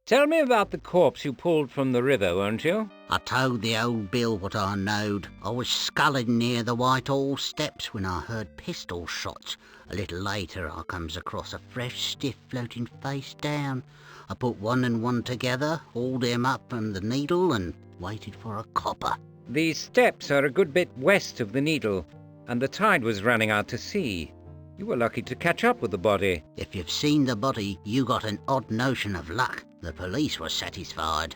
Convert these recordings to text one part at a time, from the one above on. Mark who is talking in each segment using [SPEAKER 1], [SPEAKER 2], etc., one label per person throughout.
[SPEAKER 1] Tell me about the corpse you pulled from the river, won't you?
[SPEAKER 2] I told the old Bill what I knowed. I was sculling near the Whitehall steps when I heard pistol shots. A little later I comes across a fresh stiff floating face down. I put one and one together, hauled him up from the Needle and waited for a copper.
[SPEAKER 1] These steps are a good bit west of the Needle, and the tide was running out to sea. You were lucky to catch up with the body.
[SPEAKER 2] If you've seen the body, you got an odd notion of luck. The police were satisfied.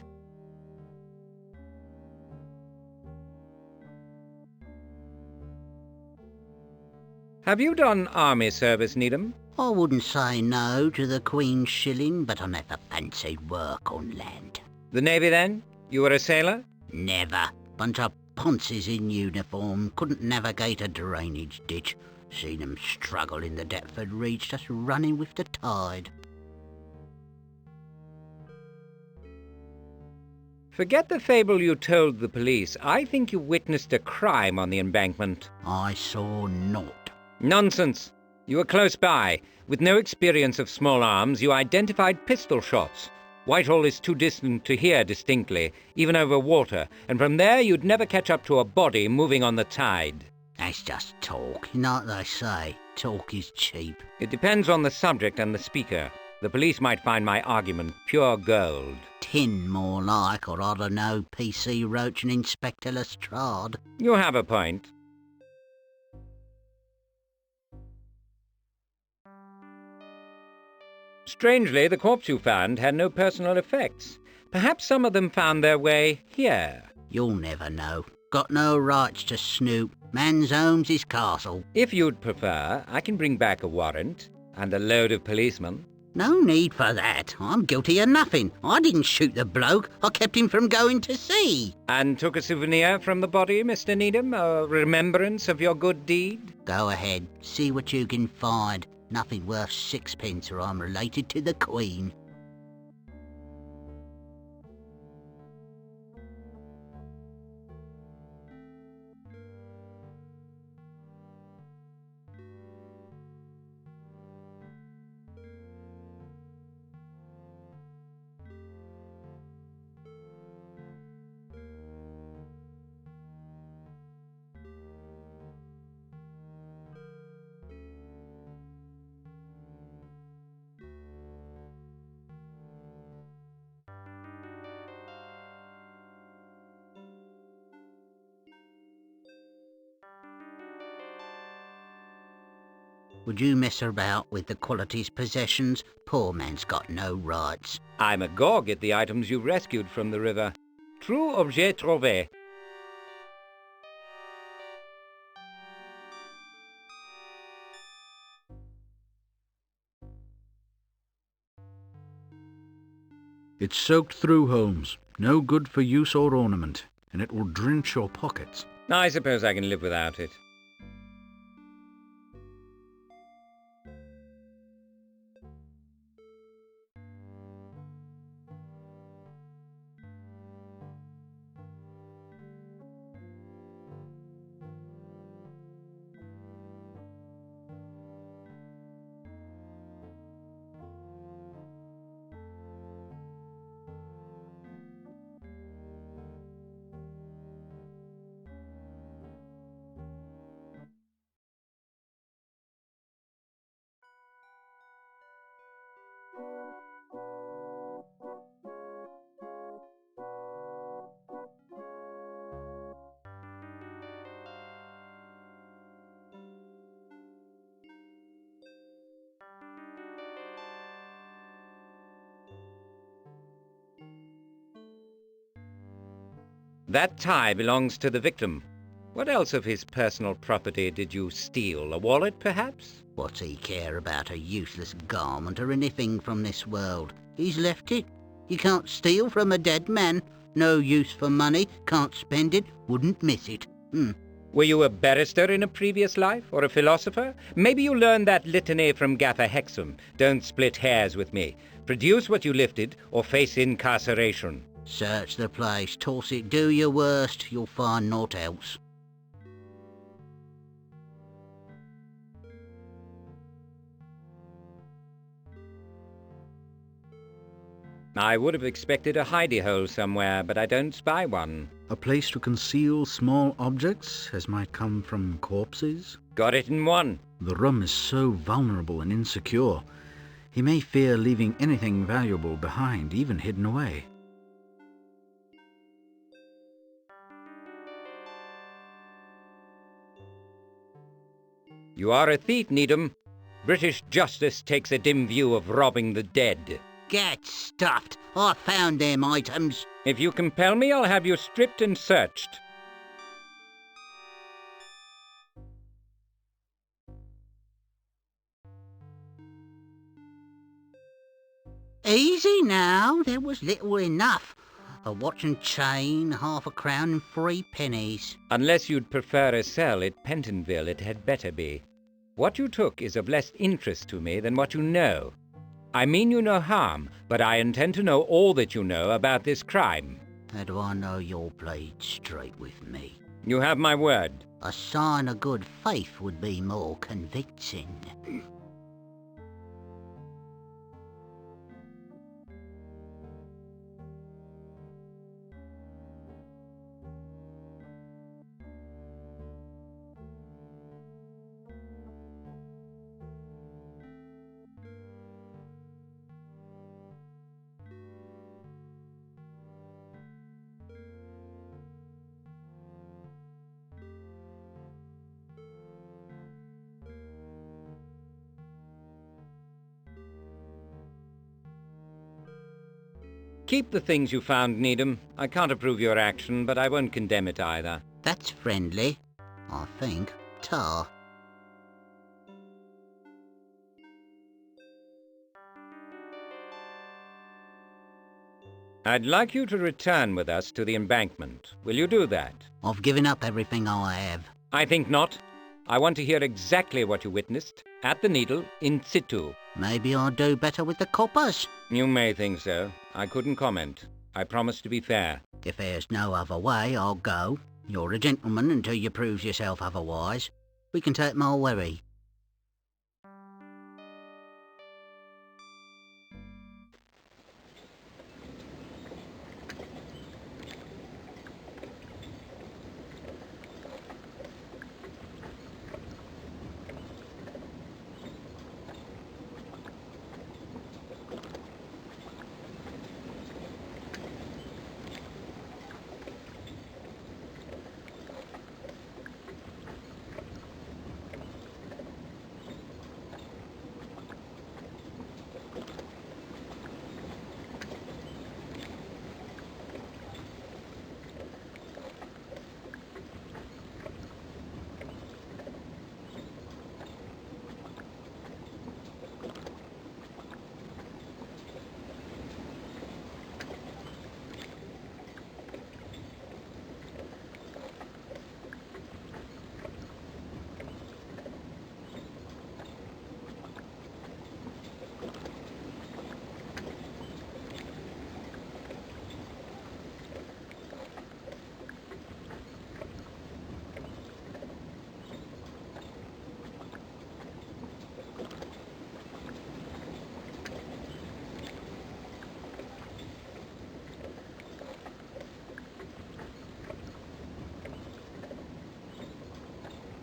[SPEAKER 1] Have you done army service, Needham?
[SPEAKER 2] I wouldn't say no to the Queen's shilling, but I never fancied work on land.
[SPEAKER 1] The Navy, then? You were a sailor?
[SPEAKER 2] Never. Bunch of ponces in uniform, couldn't navigate a drainage ditch. Seen 'em struggle in the Deptford Reach, just running with the tide.
[SPEAKER 1] Forget the fable you told the police. I think you witnessed a crime on the embankment.
[SPEAKER 2] I saw naught.
[SPEAKER 1] Nonsense. You were close by. With no experience of small arms, you identified pistol shots. Whitehall is too distant to hear distinctly, even over water, and from there you'd never catch up to a body moving on the tide.
[SPEAKER 2] That's just talk. You know what they say, talk is cheap.
[SPEAKER 1] It depends on the subject and the speaker. The police might find my argument pure gold.
[SPEAKER 2] Tin more like, or I don't know, PC Roach and Inspector Lestrade.
[SPEAKER 1] You have a point. Strangely, the corpse you found had no personal effects. Perhaps some of them found their way here.
[SPEAKER 2] You'll never know. Got no rights to snoop. Man's home's his castle.
[SPEAKER 1] If you'd prefer, I can bring back a warrant and a load of policemen.
[SPEAKER 2] No need for that. I'm guilty of nothing. I didn't shoot the bloke. I kept him from going to sea.
[SPEAKER 1] And took a souvenir from the body, Mr. Needham? A remembrance of your good deed?
[SPEAKER 2] Go ahead. See what you can find. Nothing worth sixpence, or I'm related to the Queen. Would you mess about with the quality's possessions? Poor man's got no rights.
[SPEAKER 1] I'm agog at the items you rescued from the river. True objet trouvé.
[SPEAKER 3] It's soaked through, Holmes. No good for use or ornament, and it will drench your pockets.
[SPEAKER 1] I suppose I can live without it. That tie belongs to the victim. What else of his personal property did you steal? A wallet, perhaps?
[SPEAKER 2] What's he care about a useless garment or anything from this world? He's left it. You can't steal from a dead man. No use for money, can't spend it, wouldn't miss it.
[SPEAKER 1] Were you a barrister in a previous life, or a philosopher? Maybe you learned that litany from Gaffer Hexam. Don't split hairs with me. Produce what you lifted, or face incarceration.
[SPEAKER 2] Search the place, toss it, do your worst, you'll find naught else.
[SPEAKER 1] I would have expected a hidey-hole somewhere, but I don't spy one.
[SPEAKER 3] A place to conceal small objects, as might come from corpses?
[SPEAKER 1] Got it in one.
[SPEAKER 3] The room is so vulnerable and insecure. He may fear leaving anything valuable behind, even hidden away.
[SPEAKER 1] You are a thief, Needham. British justice takes a dim view of robbing the dead.
[SPEAKER 2] Get stuffed! I found them items.
[SPEAKER 1] If you compel me, I'll have you stripped and searched.
[SPEAKER 2] Easy now, there was little enough. A watch and chain, 1/2 crown and 3 pennies.
[SPEAKER 1] Unless you'd prefer a cell at Pentonville, it had better be. What you took is of less interest to me than what you know. I mean you no harm, but I intend to know all that you know about this crime.
[SPEAKER 2] How do I know you'll play straight with me?
[SPEAKER 1] You have my word.
[SPEAKER 2] A sign of good faith would be more convincing.
[SPEAKER 1] Keep the things you found, Needham. I can't approve your action, but I won't condemn it either.
[SPEAKER 2] That's friendly, I think. Tar.
[SPEAKER 1] I'd like you to return with us to the embankment. Will you do that?
[SPEAKER 2] I've given up everything I have.
[SPEAKER 1] I think not. I want to hear exactly what you witnessed, at the Needle, in situ.
[SPEAKER 2] Maybe I'll do better with the coppers.
[SPEAKER 1] You may think so. I couldn't comment. I promise to be fair.
[SPEAKER 2] If there's no other way, I'll go. You're a gentleman until you prove yourself otherwise. We can take my worry.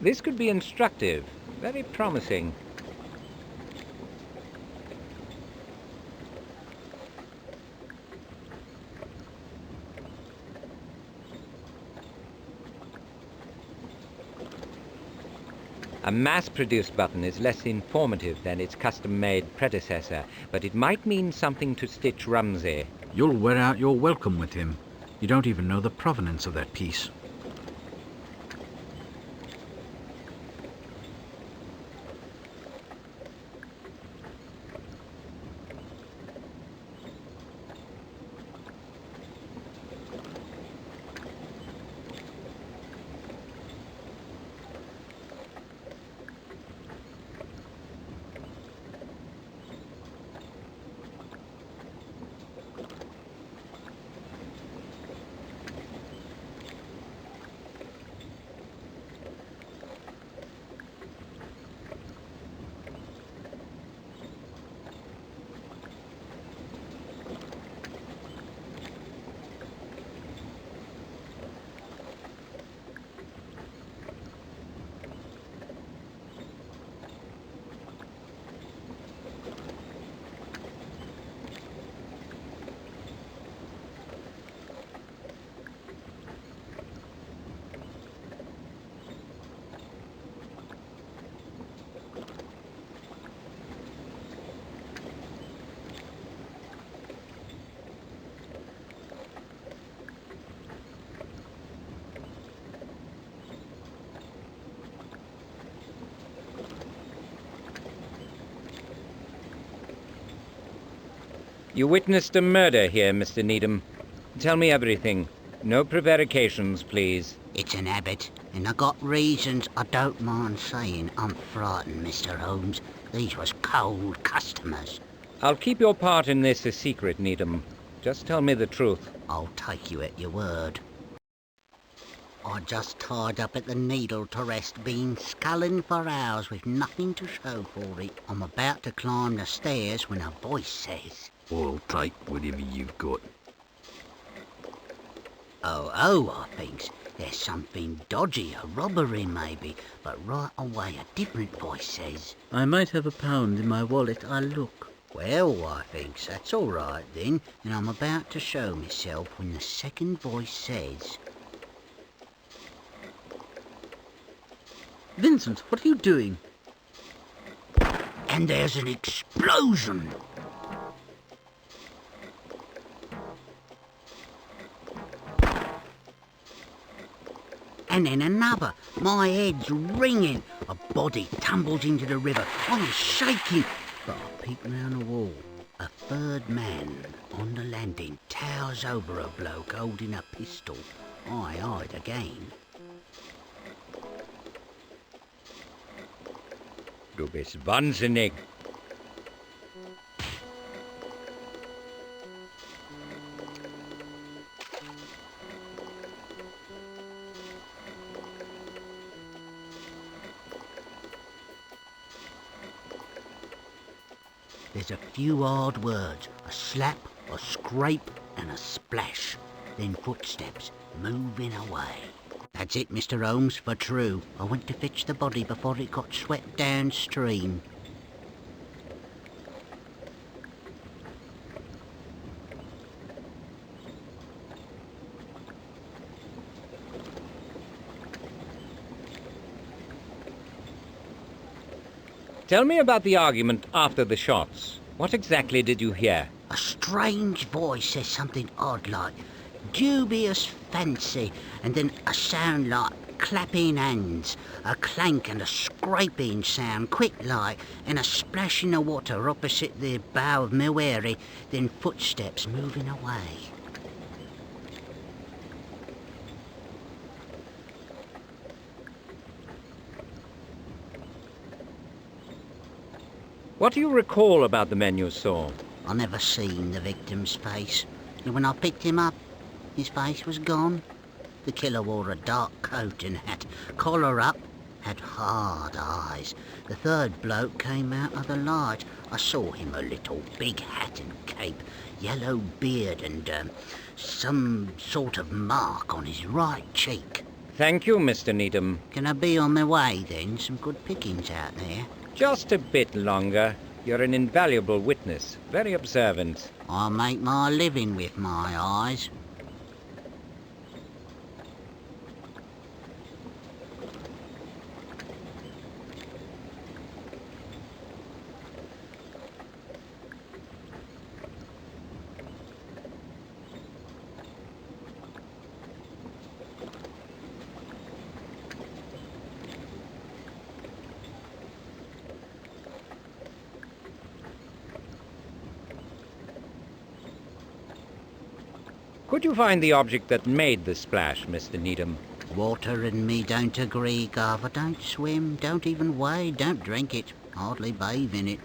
[SPEAKER 1] This could be instructive, very promising. A mass-produced button is less informative than its custom-made predecessor, but it might mean something to Stitch Rumsey.
[SPEAKER 3] You'll wear out your welcome with him. You don't even know the provenance of that piece.
[SPEAKER 1] You witnessed a murder here, Mr. Needham. Tell me everything. No prevarications, please.
[SPEAKER 2] It's an habit, and I got reasons I don't mind saying. I'm frightened, Mr. Holmes. These was cold customers.
[SPEAKER 1] I'll keep your part in this a secret, Needham. Just tell me the truth.
[SPEAKER 2] I'll take you at your word. I just tied up at the Needle to rest, been sculling for hours with nothing to show for it. I'm about to climb the stairs when a voice says,
[SPEAKER 3] I'll take whatever you've got.
[SPEAKER 2] Oh, I thinks. There's something dodgy, a robbery maybe, but right away a different voice says,
[SPEAKER 4] I might have £1 in my wallet, I'll look.
[SPEAKER 2] Well, I thinks that's all right then, and I'm about to show myself when the second voice says,
[SPEAKER 4] Vincent, what are you doing?
[SPEAKER 2] and there's an explosion. And then another. My head's ringing. A body tumbles into the river. I'm shaking. But I peek round the wall. A third man on the landing towers over a bloke holding a pistol. I hide again.
[SPEAKER 1] Du bist wahnsinnig.
[SPEAKER 2] There's a few hard words, a slap, a scrape and a splash. Then footsteps moving away. That's it, Mr. Holmes, for true. I went to fetch the body before it got swept downstream.
[SPEAKER 1] Tell me about the argument after the shots. What exactly did you hear?
[SPEAKER 2] A strange voice says something odd like dubious fancy, and then a sound like clapping hands, a clank and a scraping sound, quick like, and a splash in the water opposite the bow of my wherry, then footsteps moving away.
[SPEAKER 1] What do you recall about the men you saw?
[SPEAKER 2] I never seen the victim's face, and when I picked him up, his face was gone. The killer wore a dark coat and hat, collar up, had hard eyes. The third bloke came out of the light. I saw him a little, big hat and cape, yellow beard and some sort of mark on his right cheek.
[SPEAKER 1] Thank you, Mr. Needham.
[SPEAKER 2] Can I be on my way then? Some good pickings out there.
[SPEAKER 1] Just a bit longer. You're an invaluable witness, very observant.
[SPEAKER 2] I make my living with my eyes.
[SPEAKER 1] Could you find the object that made the splash, Mr. Needham?
[SPEAKER 2] Water and me don't agree, Garver. Don't swim, don't even wade, don't drink it. Hardly bathe in it.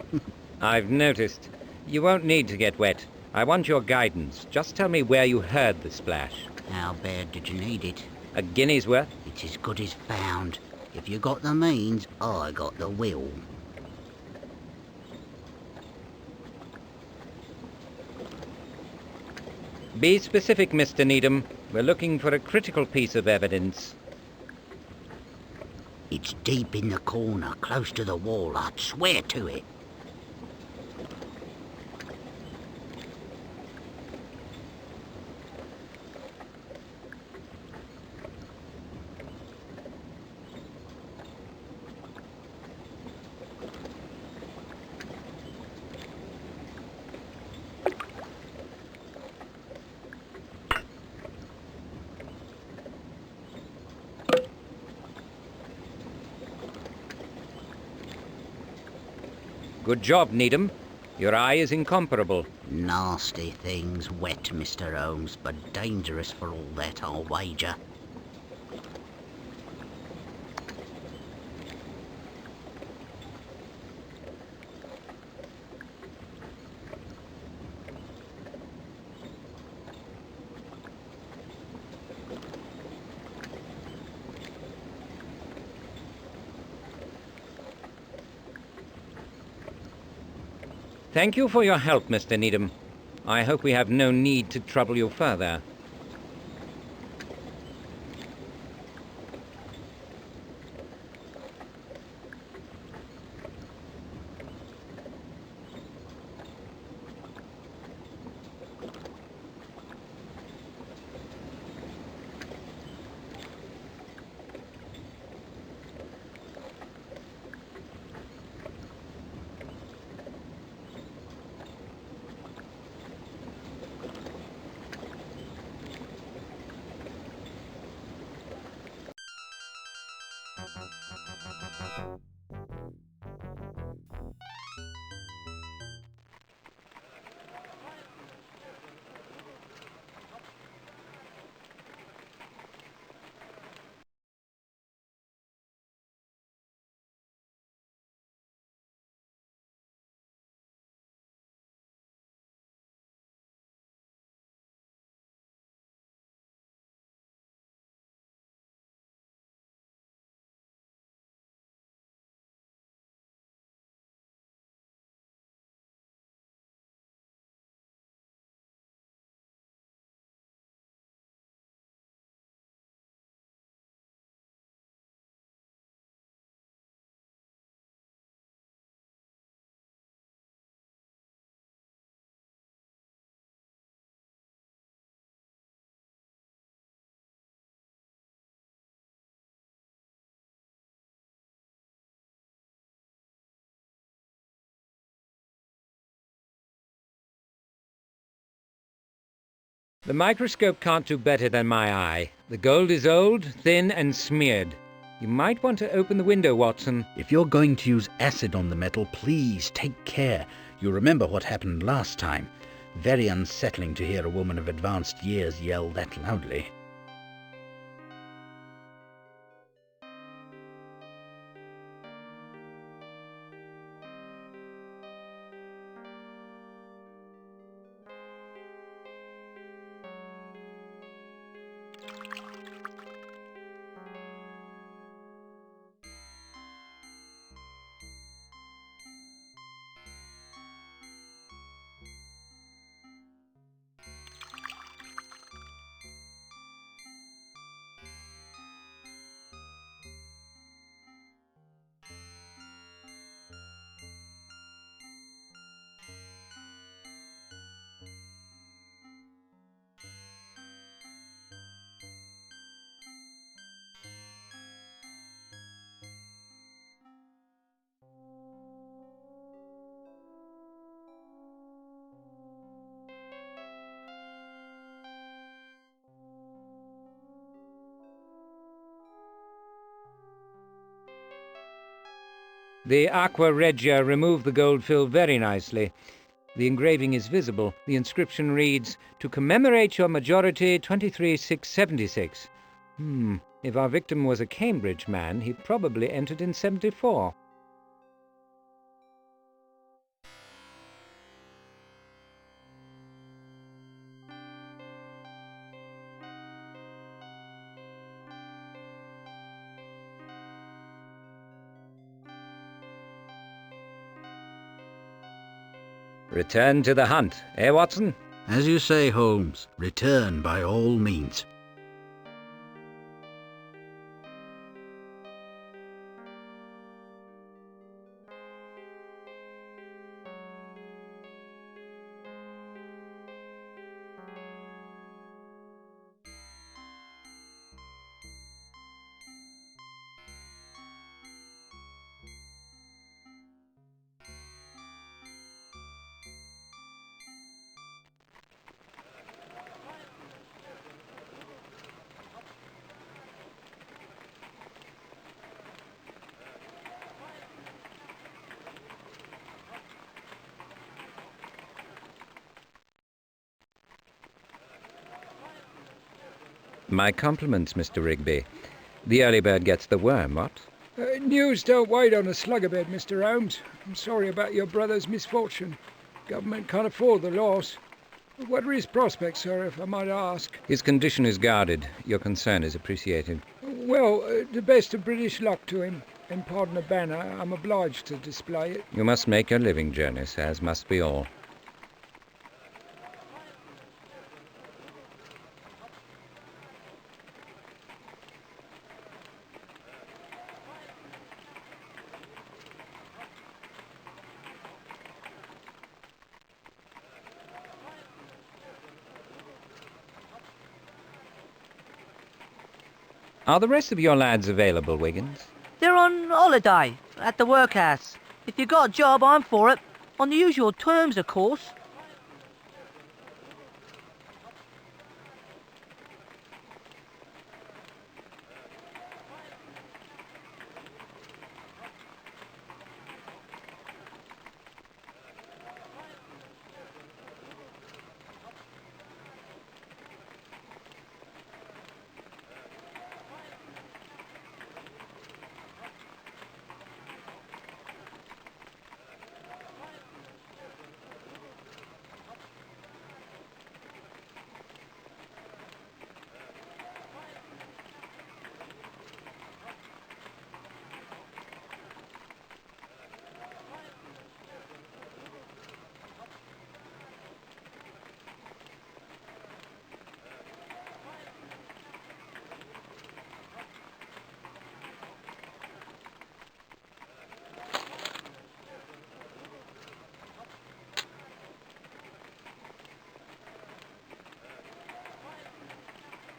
[SPEAKER 1] I've noticed. You won't need to get wet. I want your guidance. Just tell me where you heard the splash.
[SPEAKER 2] How bad did you need it?
[SPEAKER 1] A guinea's worth?
[SPEAKER 2] It's as good as found. If you got the means, I got the will.
[SPEAKER 1] Be specific, Mr. Needham. We're looking for a critical piece of evidence.
[SPEAKER 2] It's deep in the corner, close to the wall. I'd swear to it.
[SPEAKER 1] Good job, Needham. Your eye is incomparable.
[SPEAKER 2] Nasty things, wet, Mr. Holmes, but dangerous for all that, I'll wager.
[SPEAKER 1] Thank you for your help, Mr. Needham. I hope we have no need to trouble you further. The microscope can't do better than my eye. The gold is old, thin, and smeared. You might want to open the window, Watson.
[SPEAKER 3] If you're going to use acid on the metal, please take care. You remember what happened last time. Very unsettling to hear a woman of advanced years yell that loudly.
[SPEAKER 1] The aqua regia removed the gold fill very nicely. The engraving is visible. The inscription reads, "To commemorate your majority, 23676. If our victim was a Cambridge man, he probably entered in 74. Return to the hunt, eh, Watson?
[SPEAKER 3] As you say, Holmes, return by all means.
[SPEAKER 1] My compliments, Mr. Rigby. The early bird gets the worm, what?
[SPEAKER 5] News don't wait on a slugger-bed, Mr. Holmes. I'm sorry about your brother's misfortune. Government can't afford the loss. What are his prospects, sir, if I might ask?
[SPEAKER 1] His condition is guarded. Your concern is appreciated.
[SPEAKER 5] Well, the best of British luck to him. And pardon a banner, I'm obliged to display it.
[SPEAKER 1] You must make your living, Jonas, as must we all. Are the rest of your lads available, Wiggins?
[SPEAKER 6] They're on holiday at the workhouse. If you've got a job, I'm for it. On the usual terms, of course.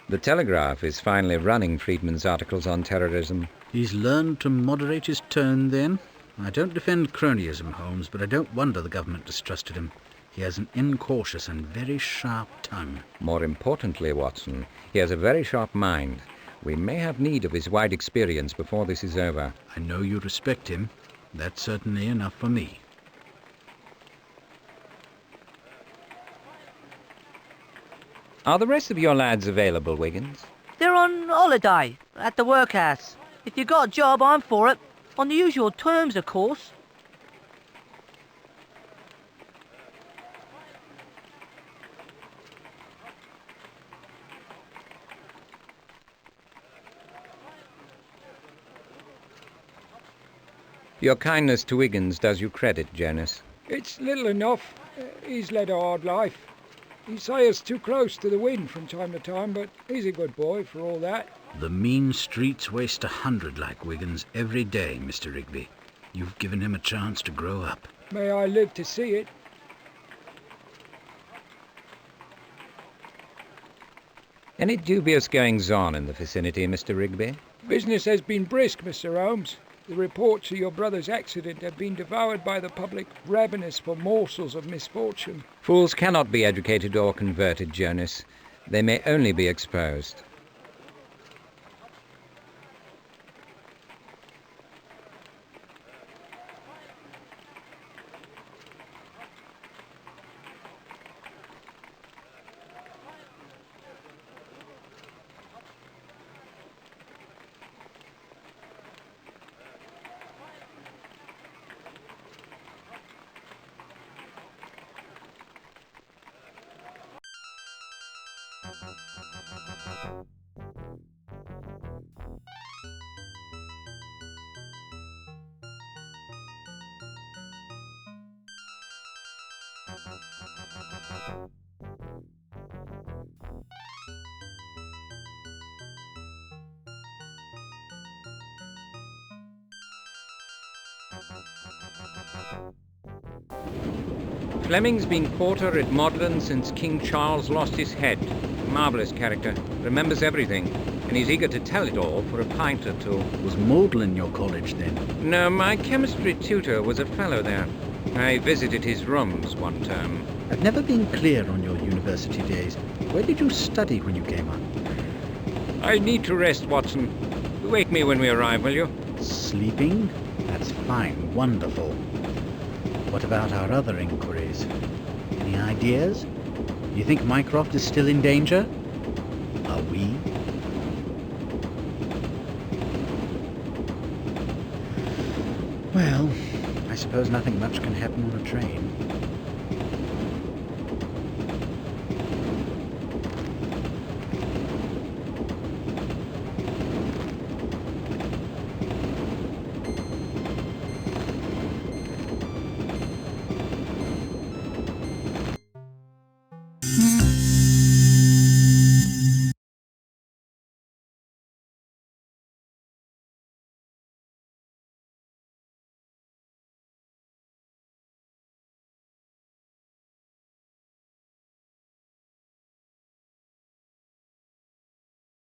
[SPEAKER 1] The Telegraph is finally running Friedman's articles on terrorism.
[SPEAKER 3] He's learned to moderate his tone, then? I don't defend cronyism, Holmes, but I don't wonder the government distrusted him. He has an incautious and very sharp tongue.
[SPEAKER 1] More importantly, Watson, he has a very sharp mind. We may have need of his wide experience before this is over.
[SPEAKER 3] I know you respect him. That's certainly enough for me.
[SPEAKER 1] Are the rest of your lads available, Wiggins?
[SPEAKER 6] They're on holiday at the workhouse. If you've got a job, I'm for it. On the usual terms, of course.
[SPEAKER 1] Your kindness to Wiggins does you credit, Jonas.
[SPEAKER 5] It's little enough. He's led a hard life. He sails too close to the wind from time to time, but he's a good boy for all that.
[SPEAKER 3] The mean streets waste 100 like Wiggins every day, Mr. Rigby. You've given him a chance to grow up.
[SPEAKER 5] May I live to see it.
[SPEAKER 1] Any dubious goings-on in the vicinity, Mr. Rigby?
[SPEAKER 5] Business has been brisk, Mr. Holmes. The reports of your brother's accident have been devoured by the public, ravenous for morsels of misfortune.
[SPEAKER 1] Fools cannot be educated or converted, Jonas. They may only be exposed. Fleming's been quarter at Magdalen since King Charles lost his head. Marvellous character. Remembers everything. And he's eager to tell it all for a pint or two.
[SPEAKER 3] Was Magdalen your college then?
[SPEAKER 1] No, my chemistry tutor was a fellow there. I visited his rooms one term.
[SPEAKER 3] I've never been clear on your university days. Where did you study when you came up?
[SPEAKER 1] I need to rest, Watson. Wake me when we arrive, will you?
[SPEAKER 3] Sleeping? That's fine. Wonderful. What about our other inquiries? Any ideas? You think Mycroft is still in danger? Are we? Well, I suppose nothing much can happen on a train.